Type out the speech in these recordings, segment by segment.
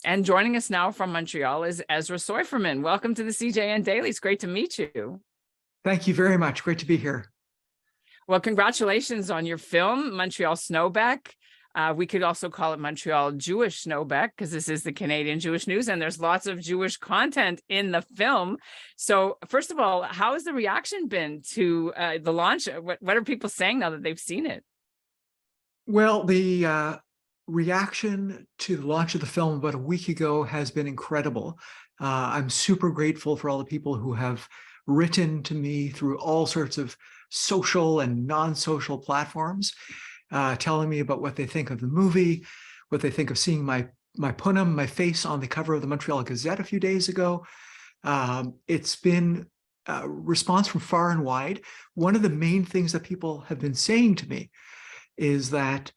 And joining us now from Montreal is Ezra Soiferman. Welcome to the CJN Daily. It's great to meet you. Thank you very much. Great to be here. Well, congratulations on your film, Montreal Snowbec. We could also call it Montreal Jewish Snowbec because this is the Canadian Jewish news and there's lots of Jewish content in the film. So first of all, how has the reaction been to the launch? What are people saying now that they've seen it? Well, the reaction to the launch of the film about a week ago has been incredible. I'm super grateful for all the people who have written to me through all sorts of social and non-social platforms, telling me about what they think of the movie, what they think of seeing my punim, my face on the cover of the Montreal Gazette a few days ago. It's been a response from far and wide. One of the main things that people have been saying to me is that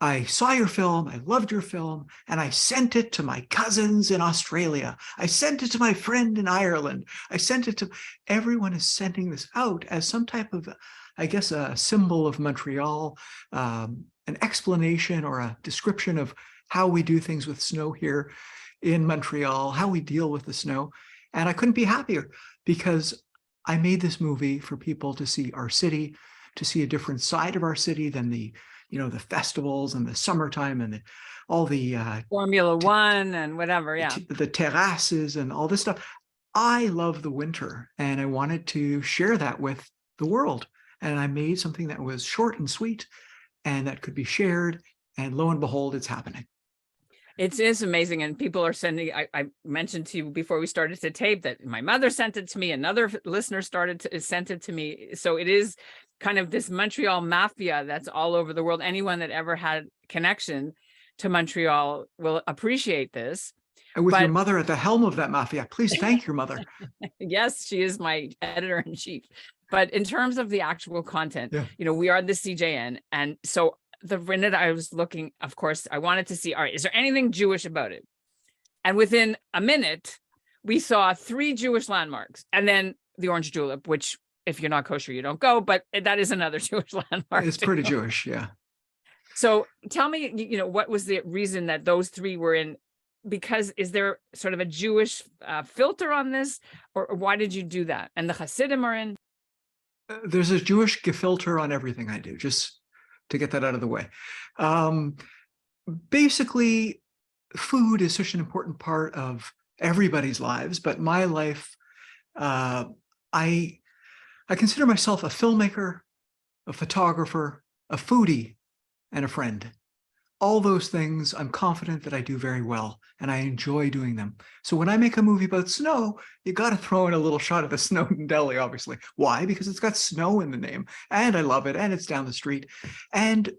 I saw your film, I loved your film, and I sent it to my cousins in Australia. I sent it to my friend in Ireland. I sent it to, everyone is sending this out as some type of, I guess, a symbol of Montreal, an explanation or a description of how we do things with snow here in Montreal, how we deal with the snow. And I couldn't be happier because I made this movie for people to see our city, to see a different side of our city than the festivals and the summertime and all the Formula One and whatever, yeah. The terraces and all this stuff. I love the winter and I wanted to share that with the world. And I made something that was short and sweet and that could be shared. And lo and behold, it's happening. It is amazing. And people are sending, I mentioned to you before we started to tape that my mother sent it to me. Another listener sent it to me. So it is kind of this Montreal mafia that's all over the world. Anyone that ever had connection to Montreal will appreciate this. And with your mother at the helm of that mafia, please thank your mother. Yes, she is my editor-in-chief. But in terms of the actual content, yeah. We are the CJN. And so the minute I was looking, of course, I wanted to see, all right, is there anything Jewish about it? And within a minute, we saw 3 Jewish landmarks and then the Orange Julep, which if you're not kosher, you don't go, but that is another Jewish landmark. It's pretty Jewish, yeah. So tell me, what was the reason that those 3 were in? Because is there sort of a Jewish filter on this, or why did you do that? And the Hasidim are in? There's a Jewish gefilter on everything I do, just to get that out of the way. Basically, food is such an important part of everybody's lives, but my life, I consider myself a filmmaker, a photographer, a foodie, and a friend. All those things I'm confident that I do very well, and I enjoy doing them. So when I make a movie about snow, you got to throw in a little shot of the Snowden Deli, obviously. Why? Because it's got snow in the name, and I love it, and it's down the street. And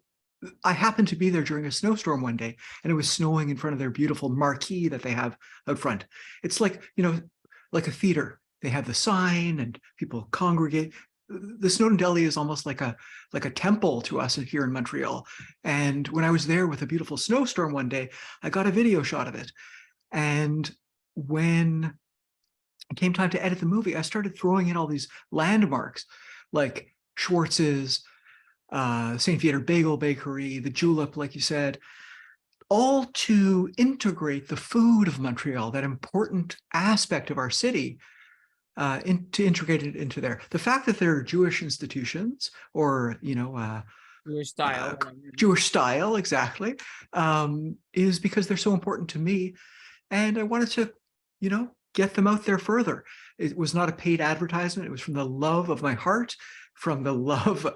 I happened to be there during a snowstorm one day, and it was snowing in front of their beautiful marquee that they have out front. It's like, like a theater. They have the sign and people congregate. The Snowden Deli is almost like a temple to us here in Montreal. And when I was there with a beautiful snowstorm one day, I got a video shot of it. And when it came time to edit the movie, I started throwing in all these landmarks like Schwartz's, St. Viateur Bagel Bakery, the Julep, like you said, all to integrate the food of Montreal, that important aspect of our city, to integrate it into there. The fact that there are Jewish institutions or, Jewish style, exactly, is because they're so important to me. And I wanted to, get them out there further. It was not a paid advertisement. It was from the love of my heart, from the love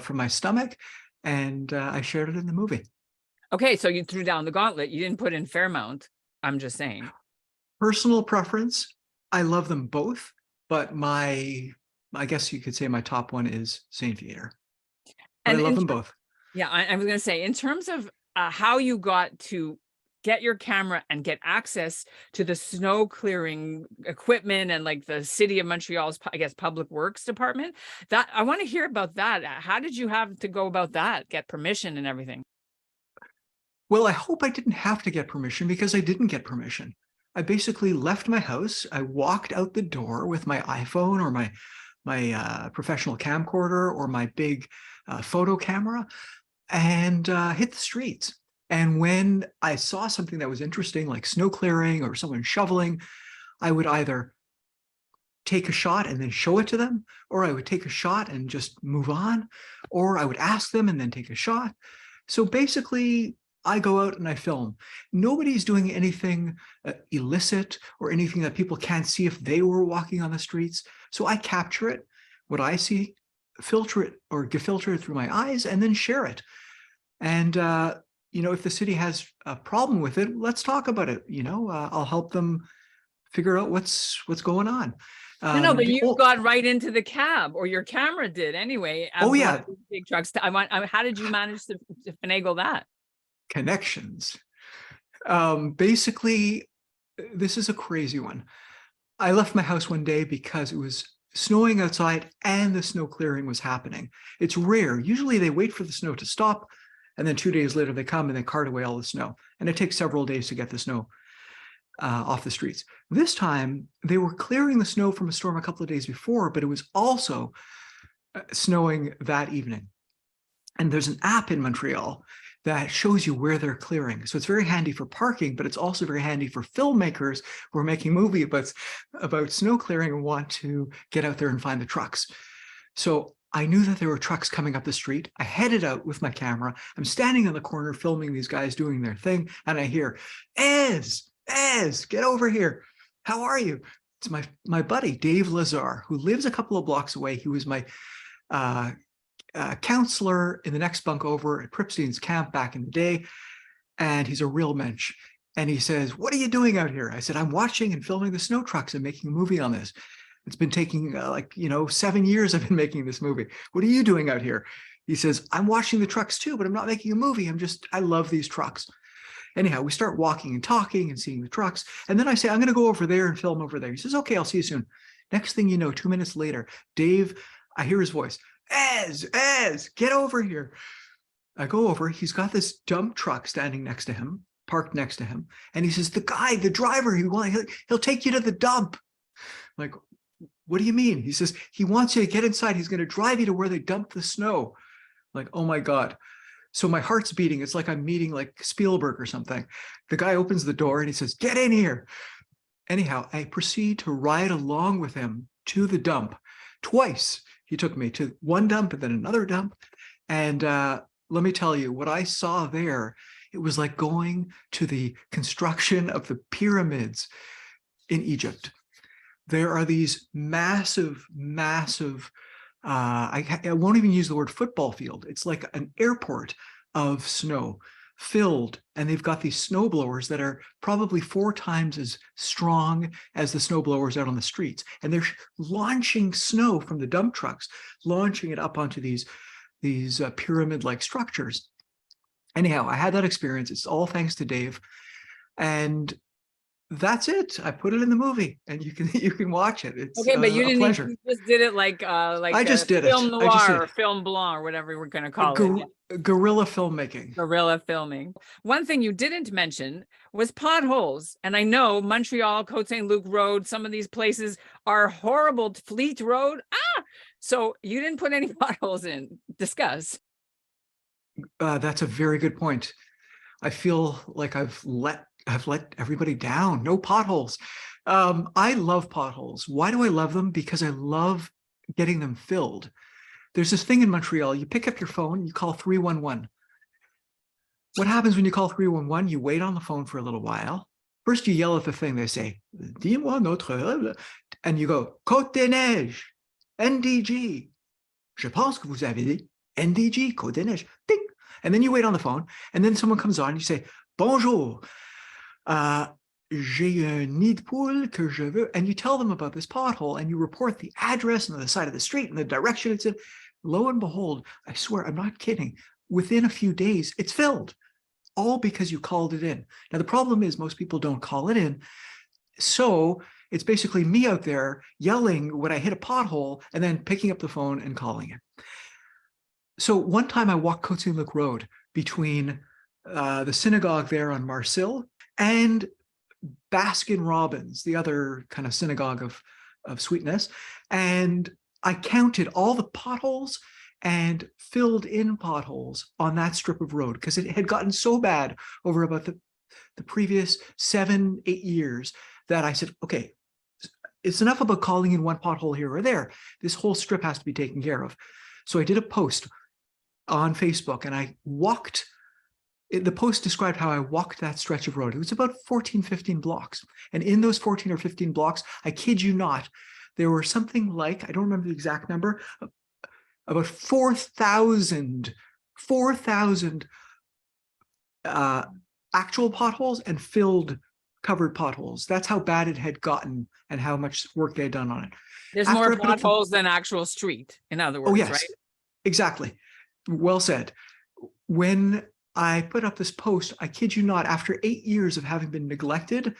from my stomach. And I shared it in the movie. Okay, so you threw down the gauntlet. You didn't put in Fairmount. I'm just saying. Personal preference. I love them both. But I guess you could say my top one is St. Viateur. And I love them both. Yeah, I was going to say, in terms of how you got to get your camera and get access to the snow clearing equipment and like the city of Montreal's, I guess, public works department, that I want to hear about that. How did you have to go about that, get permission and everything? Well, I hope I didn't have to get permission because I didn't get permission. I basically left my house. I walked out the door with my iPhone or my professional camcorder or my big photo camera and hit the streets. And when I saw something that was interesting, like snow clearing or someone shoveling, I would either take a shot and then show it to them, or I would take a shot and just move on, or I would ask them and then take a shot. So basically, I go out and I film. Nobody's doing anything illicit or anything that people can't see if they were walking on the streets. So I capture it, what I see, filter it or filter it through my eyes, and then share it. And if the city has a problem with it, let's talk about it. I'll help them figure out what's going on. No, but you got right into the cab, or your camera did anyway. Oh yeah, big trucks. How did you manage to finagle that? Connections. Basically, this is a crazy one. I left my house one day because it was snowing outside and the snow clearing was happening. It's rare. Usually they wait for the snow to stop, and then 2 days later they come and they cart away all the snow. And it takes several days to get the snow off the streets. This time they were clearing the snow from a storm a couple of days before, but it was also snowing that evening. And there's an app in Montreal that shows you where they're clearing. So it's very handy for parking, but it's also very handy for filmmakers who are making a movie about snow clearing and want to get out there and find the trucks. So I knew that there were trucks coming up the street. I headed out with my camera. I'm standing on the corner filming these guys doing their thing, and I hear, Ez, get over here. How are you? It's my buddy, Dave Lazar, who lives a couple of blocks away. He was my counselor in the next bunk over at Pripstein's camp back in the day, and he's a real mensch. And he says, "What are you doing out here?" I said, "I'm watching and filming the snow trucks and making a movie on this. It's been taking 7 years I've been making this movie. What are you doing out here?" He says, "I'm watching the trucks too, but I'm not making a movie. I love these trucks." Anyhow, we start walking and talking and seeing the trucks. And then I say, "I'm going to go over there and film over there." He says, "Okay, I'll see you soon." Next thing you know, 2 minutes later, Dave, I hear his voice, Ez, get over here." I go over, he's got this dump truck standing next to him, parked next to him. And he says, the driver, he'll take you to the dump. I'm like, "What do you mean?" He says, "He wants you to get inside. He's going to drive you to where they dump the snow." I'm like, oh my God. So my heart's beating. It's like I'm meeting like Spielberg or something. The guy opens the door and he says, "Get in here." Anyhow, I proceed to ride along with him to the dump. Twice he took me to one dump and then another dump. And let me tell you, what I saw there, it was like going to the construction of the pyramids in Egypt. There are these massive, I won't even use the word football field. It's like an airport of snow filled, and they've got these snow blowers that are probably 4 times as strong as the snow blowers out on the streets. And they're launching snow from the dump trucks, launching it up onto these pyramid-like structures. Anyhow, I had that experience. It's all thanks to Dave. And that's it. I put it in the movie, and you can watch it. It's okay, but you didn't. Pleasure. You just did it like I just did film it. noir or film blanc or whatever we're going to call it. Guerrilla filmmaking. Guerrilla filming. One thing you didn't mention was potholes, and I know Montreal, Côte Saint-Luc Road, some of these places are horrible. Fleet Road. So you didn't put any potholes in. Discuss. That's a very good point. I feel like I've let everybody down. No potholes. I love potholes. Why do I love them? Because I love getting them filled. There's this thing in Montreal. You pick up your phone, you call 311. What happens when you call 311? You wait on the phone for a little while. First, you yell at the thing. They say, "Dis-moi notre..." And you go, "Côte des Neiges, NDG. Je pense que vous avez dit NDG, Côte des Neiges." Ding. And then you wait on the phone, and then someone comes on, and you say, "Bonjour. J'ai un nid de poule que je veux," and you tell them about this pothole, and you report the address and the side of the street and the direction it's in. Lo and behold, I swear, I'm not kidding, within a few days, it's filled, all because you called it in. Now, the problem is most people don't call it in, so it's basically me out there yelling when I hit a pothole and then picking up the phone and calling it. So one time I walked Côte Saint-Luc Road between the synagogue there on Marcille and Baskin Robbins, the other kind of synagogue of sweetness. And I counted all the potholes, and filled in potholes on that strip of road because it had gotten so bad over about the previous 7-8 years that I said, okay, it's enough about calling in one pothole here or there. This whole strip has to be taken care of. So I did a post on Facebook and I walked. The post described how I walked that stretch of road. It was about 14, 15 blocks. And in those 14 or 15 blocks, I kid you not, there were something like, I don't remember the exact number, about 4,000 actual potholes and filled covered potholes. That's how bad it had gotten and how much work they had done on it. There's After more I put up potholes than actual street, in other words, Oh, yes, right? exactly. Well said. When I put up this post, I kid you not, after 8 years of having been neglected,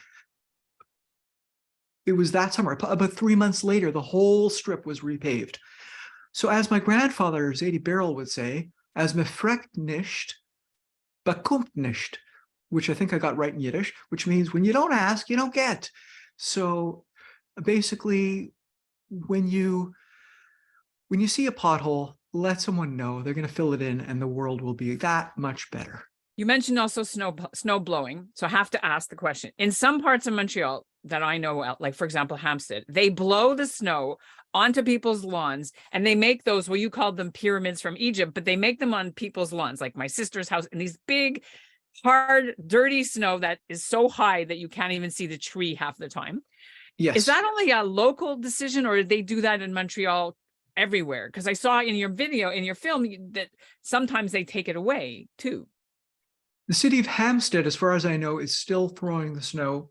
it was that summer, about 3 months later, the whole strip was repaved. So as my grandfather, Zadie Barrel, would say, as me fragt nicht, bekommt nicht, which I think I got right in Yiddish, which means when you don't ask, you don't get. So basically, when you see a pothole, let someone know. They're going to fill it in and the world will be that much better. You mentioned also snow blowing. So I have to ask the question. In some parts of Montreal that I know, like for example, Hampstead, they blow the snow onto people's lawns and they make those, well, you called them pyramids from Egypt, but they make them on people's lawns, like my sister's house, and these big, hard, dirty snow that is so high that you can't even see the tree half the time. Yes. Is that only a local decision or did they do that in Montreal everywhere? Because I saw in your video, in your film, that sometimes they take it away too. The city of Hampstead, as far as I know, is still throwing the snow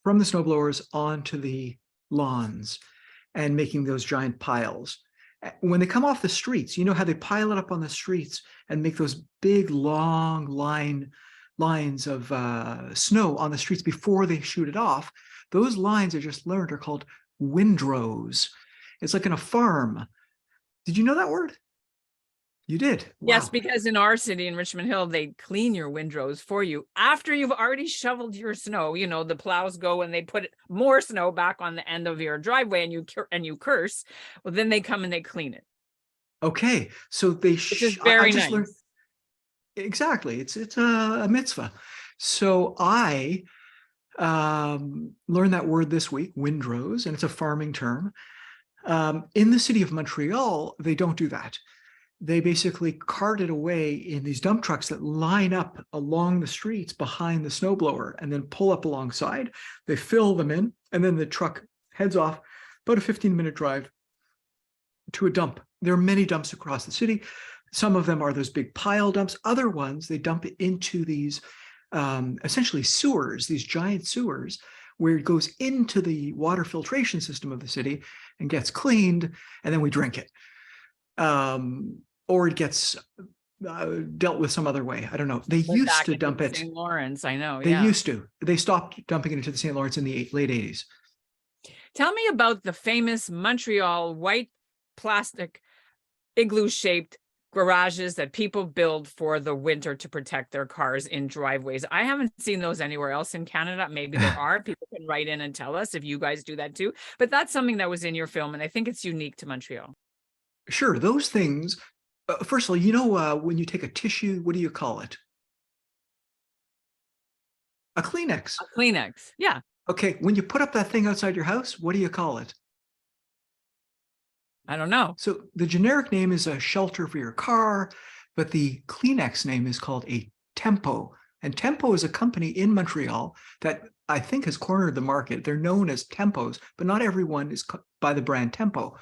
from the snowblowers onto the lawns and making those giant piles. When they come off the streets, you know how they pile it up on the streets and make those big, long lines of snow on the streets before they shoot it off. Those lines I just learned are called windrows. It's like in a farm. Did you know that word? You did? Wow. Yes, because in our city, in Richmond Hill, they clean your windrows for you after you've already shoveled your snow. You know, the plows go and they put more snow back on the end of your driveway and you curse. Well, then they come and they clean it. Okay, so they which is very nice. Exactly, it's a mitzvah. So I learned that word this week, windrows, and it's a farming term. In the city of Montreal, they don't do that. They basically cart it away in these dump trucks that line up along the streets behind the snowblower and then pull up alongside. They fill them in, and then the truck heads off about a 15-minute drive to a dump. There are many dumps across the city. Some of them are those big pile dumps. Other ones, they dump it into these essentially sewers, these giant sewers, where it goes into the water filtration system of the city and gets cleaned, and then we drink it. Or it gets dealt with some other way. I don't know. They used to dump it. St. Lawrence, I know. They used to. They stopped dumping it into the St. Lawrence in the late 80s. Tell me about the famous Montreal white plastic igloo-shaped garages that people build for the winter to protect their cars in driveways. I haven't seen those anywhere else in Canada. Maybe there are. People can write in and tell us if you guys do that too. But that's something that was in your film, and I think it's unique to Montreal. Sure, those things. First of all, you know, when you take a tissue, what do you call it? A Kleenex. A Kleenex, yeah. Okay, when you put up that thing outside your house, what do you call it? I don't know. So the generic name is a shelter for your car, but the Kleenex name is called a Tempo. And Tempo is a company in Montreal that I think has cornered the market. They're known as Tempos, but not everyone is by the brand Tempo.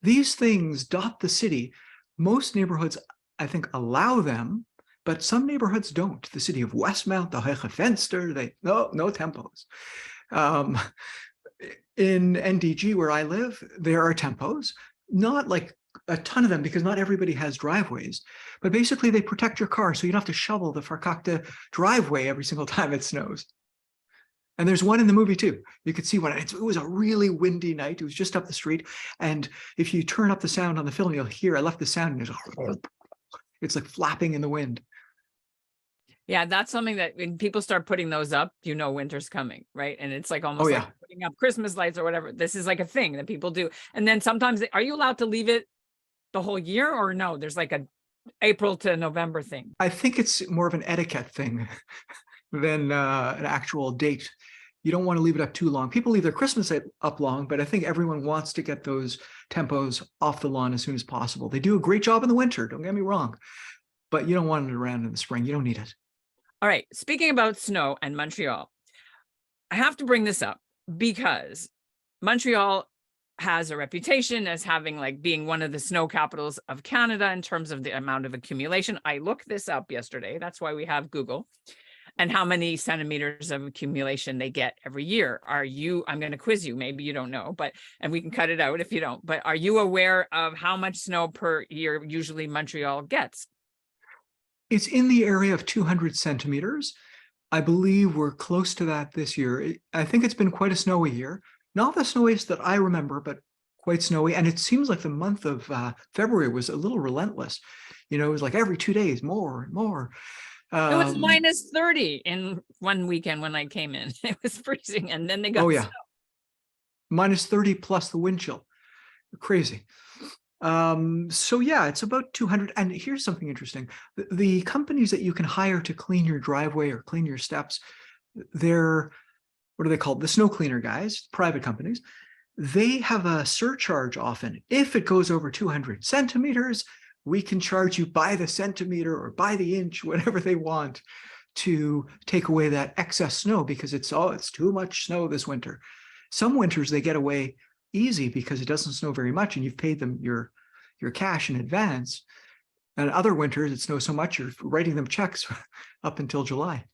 These things dot the city. Most neighborhoods, I think, allow them, but some neighborhoods don't. The city of Westmount, the Heiche Fenster, no Tempos. In NDG, where I live, there are Tempos, not like a ton of them because not everybody has driveways, but basically they protect your car so you don't have to shovel the Farkakta driveway every single time it snows. And there's one in the movie too. You could see one. It was a really windy night. It was just up the street. And if you turn up the sound on the film, you'll hear, I left the sound and it's like flapping in the wind. Yeah, that's something that when people start putting those up, you know winter's coming, right? And it's like almost like putting up Christmas lights or whatever. This is like a thing that people do. And then sometimes, are you allowed to leave it the whole year, or no, there's like a April to November thing? I think it's more of an etiquette thing than an actual date. You don't want to leave it up too long. People leave their Christmas up long, but I think everyone wants to get those tempos off the lawn as soon as possible. They do a great job in the winter, don't get me wrong, but you don't want it around in the spring. You don't need it. All right. Speaking about snow and Montreal, I have to bring this up because Montreal has a reputation as having like being one of the snow capitals of Canada in terms of the amount of accumulation. I looked this up yesterday. That's why we have Google. And how many centimeters of accumulation they get every year. I'm going to quiz you, maybe you don't know, and we can cut it out if you don't, but are you aware of how much snow per year usually Montreal gets? It's in the area of 200 centimeters. I believe we're close to that this year. I think it's been quite a snowy year. Not the snowiest that I remember, but quite snowy. And it seems like the month of February was a little relentless. It was like every 2 days, more and more. It was minus 30 in one weekend when I came in. It was freezing, and then they got snow. Minus 30 plus the wind chill. Crazy. So yeah, it's about 200. And here's something interesting. The companies that you can hire to clean your driveway or clean your steps, they're, what are they called? The snow cleaner guys, private companies. They have a surcharge often. If it goes over 200 centimeters, we can charge you by the centimeter or by the inch, whatever they want, to take away that excess snow because it's too much snow this winter. Some winters they get away easy because it doesn't snow very much and you've paid them your cash in advance. And other winters it snows so much you're writing them checks up until July.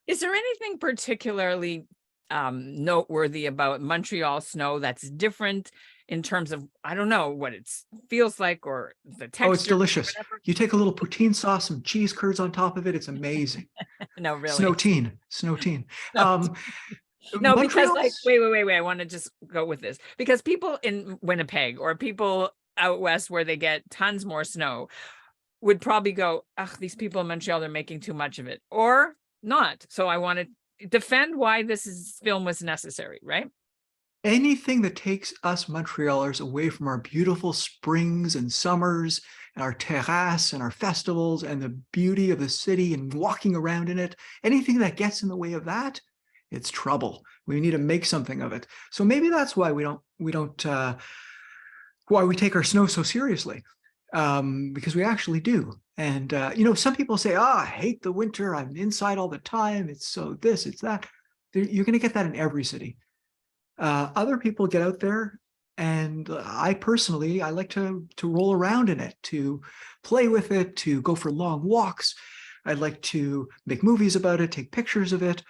Is there anything particularly noteworthy about Montreal snow that's different in terms of, I don't know, what it feels like or the texture? Oh, it's delicious. You take a little poutine sauce, some cheese curds on top of it. It's amazing. No, really. Snowteen. No, because like, wait. I want to just go with this because people in Winnipeg or people out west where they get tons more snow would probably go, ugh, these people in Montreal, they're making too much of it, or not. So I want to defend why this film was necessary, right? Anything that takes us Montrealers away from our beautiful springs and summers and our terrasse and our festivals and the beauty of the city and walking around in it, anything that gets in the way of that, it's trouble. We need to make something of it. So maybe that's why why we take our snow so seriously, because we actually do. And, some people say, I hate the winter. I'm inside all the time. It's so this, it's that. You're going to get that in every city. Other people get out there, and I like to roll around in it, to play with it, to go for long walks. I'd like to make movies about it, take pictures of it.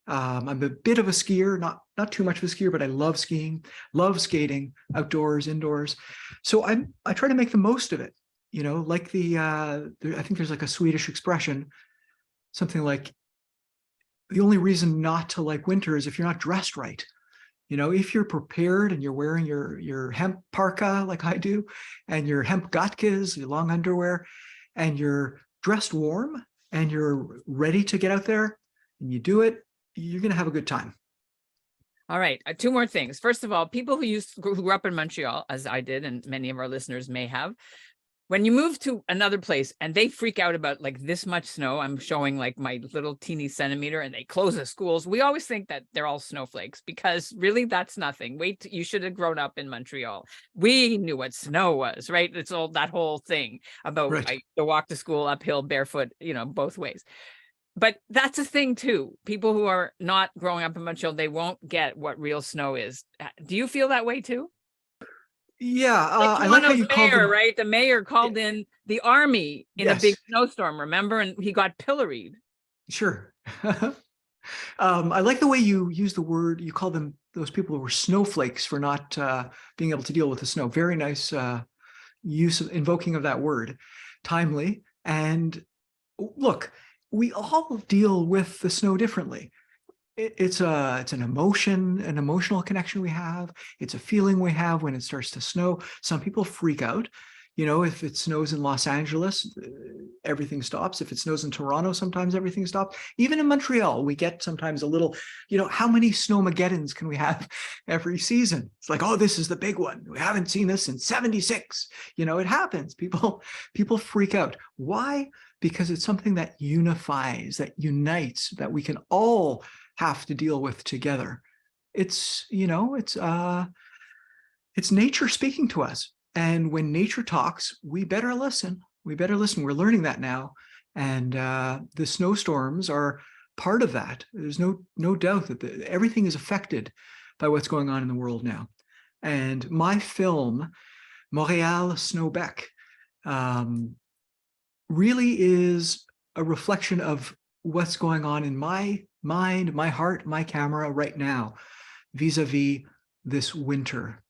I'm a bit of a skier, not too much of a skier, but I love skiing, love skating, outdoors, indoors. So I try to make the most of it. Like I think there's like a Swedish expression, something like, the only reason not to like winter is if you're not dressed right. If you're prepared and you're wearing your hemp parka like I do, and your hemp gatkes, your long underwear, and you're dressed warm and you're ready to get out there and you do it, you're going to have a good time. All right. Two more things. First of all, people who grew up in Montreal, as I did, and many of our listeners may have, when you move to another place and they freak out about like this much snow, I'm showing like my little teeny centimeter, and they close the schools, we always think that they're all snowflakes, because really that's nothing. Wait, you should have grown up in Montreal. We knew what snow was, right? It's all that whole thing about right. to walk to school uphill barefoot, both ways. But that's a thing too. People who are not growing up in Montreal, they won't get what real snow is. Do you feel that way too? Yeah, I like how you called them, right? The mayor called in the army in a big snowstorm, remember? And he got pilloried. Sure. I like the way you use the word, you call them, those people who were snowflakes for not being able to deal with the snow. Very nice use of invoking of that word. Timely. And look, we all deal with the snow differently. It's an emotion, an emotional connection we have. It's a feeling we have when it starts to snow. Some people freak out. You know, if it snows in Los Angeles, everything stops. If it snows in Toronto, sometimes everything stops. Even in Montreal, we get sometimes a little, you know, how many snowmageddons can we have every season? It's like, oh, this is the big one. We haven't seen this since 76. You know, it happens. People freak out. Why? Because it's something that unifies, that unites, that we can all have to deal with together. It's, you know, it's nature speaking to us. And when nature talks, we better listen. We better listen. We're learning that now. And the snowstorms are part of that. There's no doubt that everything is affected by what's going on in the world now. And my film, Montreal Snowbec, really is a reflection of what's going on in my mind, my heart, my camera right now, vis-a-vis this winter.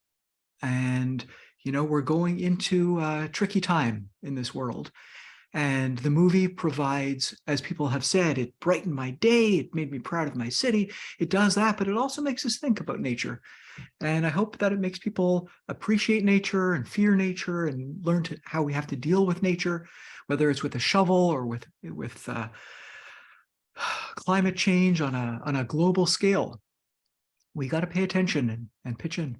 And you know, we're going into a tricky time in this world. And the movie provides, as people have said, it brightened my day. It made me proud of my city. It does that, but it also makes us think about nature. And I hope that it makes people appreciate nature and fear nature and learn how we have to deal with nature, whether it's with a shovel or with climate change on a global scale. We got to pay attention and pitch in.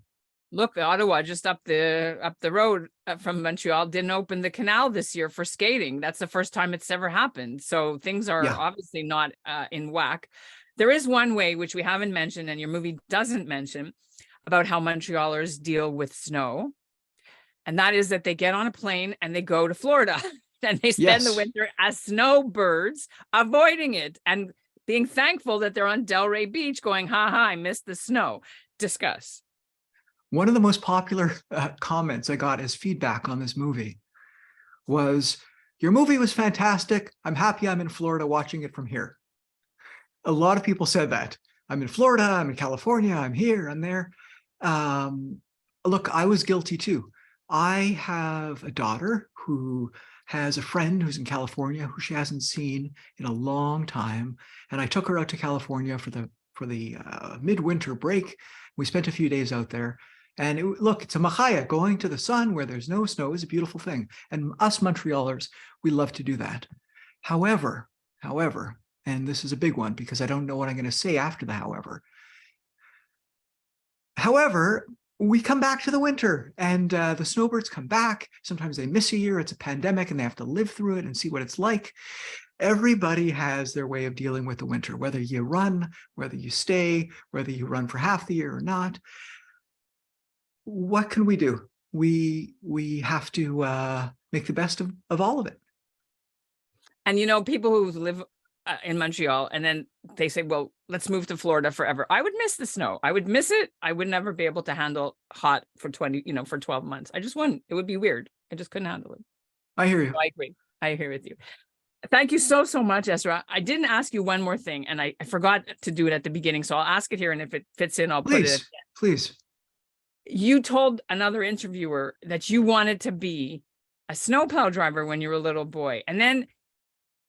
Look, Ottawa, just up the road from Montreal, didn't open the canal this year for skating. That's the first time it's ever happened. So things are obviously not in whack. There is one way, which we haven't mentioned, and your movie doesn't mention, about how Montrealers deal with snow. And that is that they get on a plane and they go to Florida and they spend the winter as snowbirds, avoiding it and being thankful that they're on Delray Beach going, ha ha, I missed the snow. Discuss. One of the most popular comments I got as feedback on this movie was, your movie was fantastic. I'm happy I'm in Florida watching it from here. A lot of people said that. I'm in Florida, I'm in California, I'm here, I'm there. Look, I was guilty too. I have a daughter who has a friend who's in California who she hasn't seen in a long time. And I took her out to California for the midwinter break. We spent a few days out there. And look, it's a machaya. Going to the sun where there's no snow is a beautiful thing. And us Montrealers, we love to do that. However, and this is a big one because I don't know what I'm going to say after the however, we come back to the winter and the snowbirds come back. Sometimes they miss a year. It's a pandemic and they have to live through it and see what it's like. Everybody has their way of dealing with the winter, whether you run, whether you stay, whether you run for half the year or not. What can we do? We have to make the best of all of it. And, you know, people who live in Montreal and then they say, well, let's move to Florida forever. I would miss the snow. I would miss it. I would never be able to handle hot for 12 months. I just wouldn't. It would be weird. I just couldn't handle it. I hear you. So I agree. I agree with you. Thank you so much, Ezra. I didn't ask you one more thing and I forgot to do it at the beginning. So I'll ask it here. And if it fits in, I'll put it at the end. Please. You told another interviewer that you wanted to be a snowplow driver when you were a little boy, and then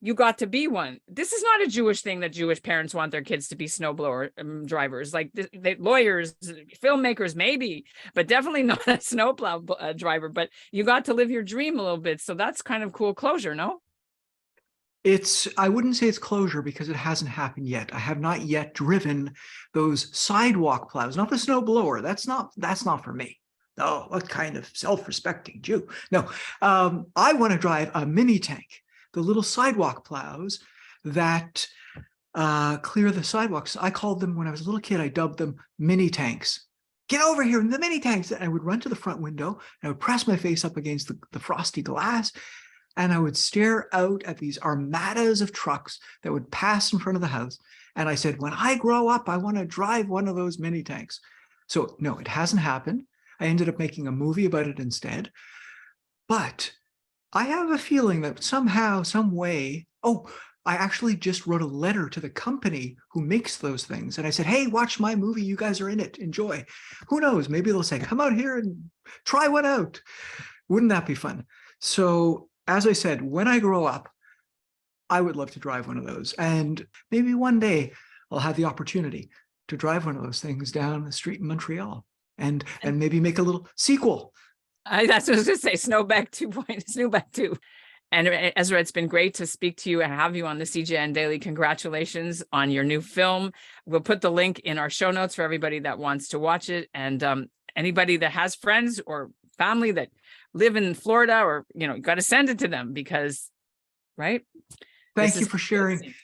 you got to be one. This is not a Jewish thing that Jewish parents want their kids to be snowblower drivers. Like lawyers, filmmakers, maybe, but definitely not a snowplow driver. But you got to live your dream a little bit. So that's kind of cool closure, no? I wouldn't say it's closure because it hasn't happened yet. I have not yet driven those sidewalk plows, not the snow blower. That's not for me. No, what kind of self-respecting Jew? No, I want to drive a mini tank, the little sidewalk plows that clear the sidewalks. I called them, when I was a little kid, I dubbed them mini tanks. Get over here, the mini tanks. And I would run to the front window and I would press my face up against the frosty glass. And I would stare out at these armadas of trucks that would pass in front of the house. And I said, when I grow up, I want to drive one of those mini tanks. So no, it hasn't happened. I ended up making a movie about it instead. But I have a feeling that somehow, some way, I actually just wrote a letter to the company who makes those things. And I said, hey, watch my movie. You guys are in it. Enjoy. Who knows? Maybe they'll say, come out here and try one out. Wouldn't that be fun? So as I said, when I grow up, I would love to drive one of those. And maybe one day I'll have the opportunity to drive one of those things down the street in Montreal and maybe make a little sequel. That's what I was going to say. Snowbec 2.0, Snowbec 2. And Ezra, it's been great to speak to you and have you on the CJN Daily. Congratulations on your new film. We'll put the link in our show notes for everybody that wants to watch it. And anybody that has friends or family that live in Florida, or, you know, you got to send it to them because, right? Thank you for sharing. Crazy.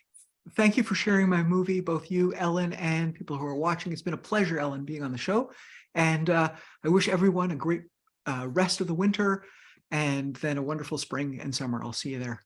Thank you for sharing my movie, both you, Ellin, and people who are watching. It's been a pleasure, Ellin, being on the show. And I wish everyone a great rest of the winter and then a wonderful spring and summer. I'll see you there.